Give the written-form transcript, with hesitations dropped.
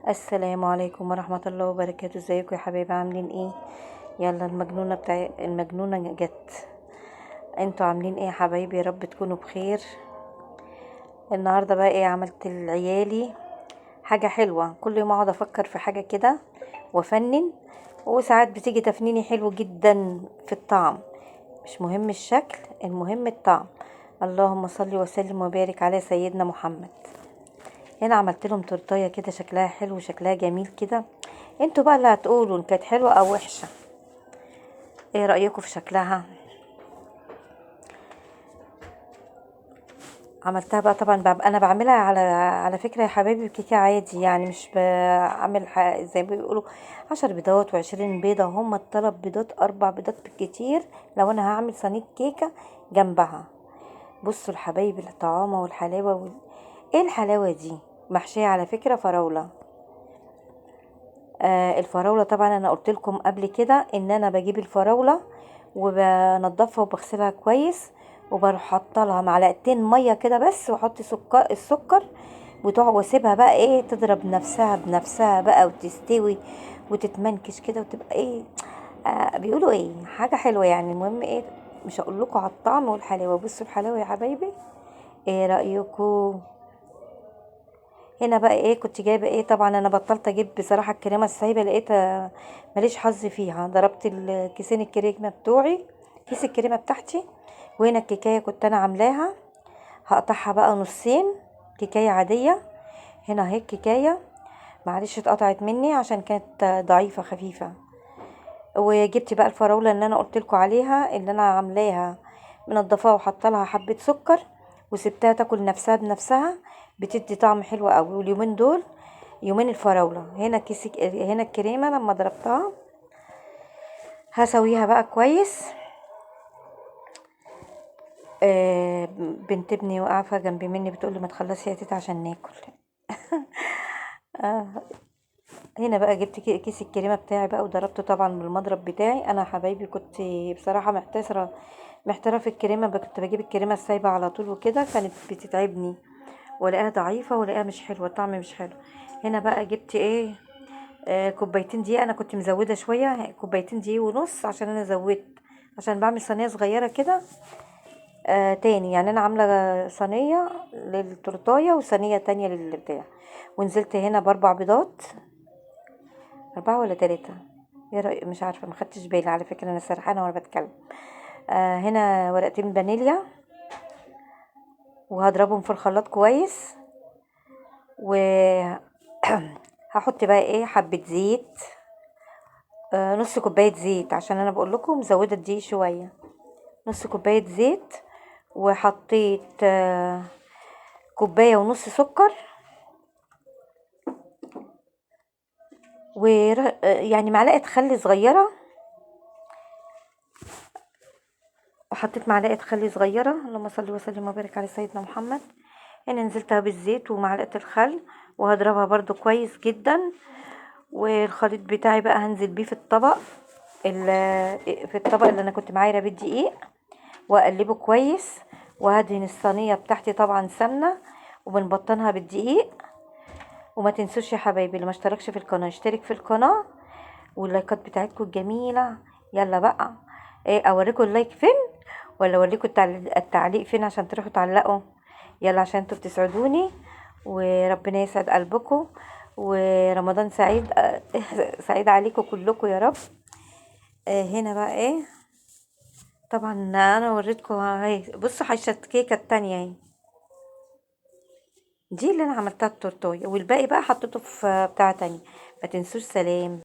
السلام عليكم ورحمة الله وبركاته. ازيكم يا حبايبي؟ عاملين ايه؟ يلا المجنونة جت. انتوا عاملين ايه يا حبايبي؟ يا رب تكونوا بخير. النهاردة بقى ايه عملت لعيالي؟ حاجة حلوة. كل يوم اقعد افكر في حاجة كده وافنن، وساعات بتيجي تفنيني حلو جدا في الطعم. مش مهم الشكل، المهم الطعم. اللهم صل وسلم وبارك على سيدنا محمد. هنا عملت لهم تورتايه كده شكلها حلو وشكلها جميل كده. انتوا بقى اللي هتقولوا ان كانت حلوه او وحشه. ايه رايكم في شكلها؟ عملتها بقى طبعا انا بعملها على فكره يا حبايبي كيكه عادي، يعني مش بعمل زي ما بيقولوا 10 بيضات و20 بيضه. هم ال3 بيضات 4 بيضات بالكتير لو انا هعمل صينيه كيكه جنبها. بصوا الحبايب الطعامه والحلاوه ايه الحلاوه دي؟ محشيه على فكره فراوله. الفراولة طبعا انا قلت لكم قبل كده ان انا بجيب الفراولة وبنضفها وبغسلها كويس، وبروح حاطه لها معلقتين ميه كده بس، واحط السكر واسيبها بقى ايه تضرب نفسها بنفسها بقى وتستوي وتتمنكش كده وتبقى ايه. بيقولوا ايه حاجه حلوه يعني. المهم ايه، مش هقول لكم على الطعم والحلاوه. بصوا الحلاوه يا حبايبي، ايه رايكم؟ هنا بقى ايه كنت جايبه ايه؟ طبعا انا بطلت اجيب بصراحه الكريمه السايبه، لقيتها ماليش حظ فيها. ضربت الكيسين الكريمه بتوعي، كيس الكريمه بتاعتي. وهنا الكيكايه كنت انا عاملاها، هقطعها بقى نصين، كيكايه عاديه. هنا اهي الكيكايه، معلش اتقطعت مني عشان كانت ضعيفه خفيفه. وجبت بقى الفراوله اللي انا قلت لكم عليها، اللي انا عاملاها منضفاها وحاطه لها حبه سكر، وسبتها تاكل نفسها بنفسها، بتدي طعم حلو قوي. واليومين دول يومين الفراوله. هنا الكريمه لما ضربتها هسويها بقى كويس. بنت ابني واقفه جنبي مني بتقول لي ما تخلصي يا تيتا عشان ناكل. آه هنا بقى جبت كيس الكريمه بتاعي بقى وضربته طبعا بالمضرب بتاعي. انا حبايبي كنت بصراحه محتاره في الكريمه، كنت بجيب الكريمه السايبه على طول وكده، كانت بتتعبني ولاقيها ضعيفه ولاقيها مش حلوه، الطعم مش حلو. هنا بقى جبت ايه؟ كوبايتين دقيق. انا كنت مزوده شويه، كوبايتين دقيق ونص، عشان انا زودت عشان بعمل صينيه صغيره كده. تاني يعني انا عامله صينيه للتورتايه وصينيه تانية للبتاع. ونزلت هنا ب4 بيضات، 4 ولا 3. ايه رأيك؟ مش عارفه، ما خدتش بالي على فكره، انا سرحانه وانا بتكلم. هنا ورقتين فانيليا، وهضربهم في الخلاط كويس. و هحط بقى ايه حبه زيت، نص كوبايه زيت، عشان انا بقول لكم مزوده الدقيق شويه. نص كوبايه زيت، وحطيت كوبايه ونص سكر، يعني معلقه خل صغيره. وحطيت معلقه خل صغيره، اللهم صل وسلم وبارك على سيدنا محمد. هنا نزلتها بالزيت ومعلقه الخل، وهضربها برضو كويس جدا. والخليط بتاعي بقى هنزل بيه في الطبق اللي انا كنت معايره بالدقيق، واقلبه كويس. وهدهن الصينيه بتاعتي طبعا سمنه، وبنبطنها بالدقيق. وما تنسوش يا حبايبي اللي ما اشتركش في القناه يشترك في القناه، واللايكات بتاعتكم الجميله. يلا بقى ايه، اوريكم اللايك فين ولا اوريكم التعليق فين عشان تروحوا تعلقوا؟ يلا عشان انتوا بتسعدوني، وربنا يسعد قلبكم، ورمضان سعيد. سعيد عليكم كلكم يا رب. هنا بقى ايه، طبعا انا وريتكم اهي. بصوا حشة كيكه التانية اهي، دي اللي انا عملتها التورتايه، والباقي بقى حطيته في بتاع تاني. ما تنسوش. سلام.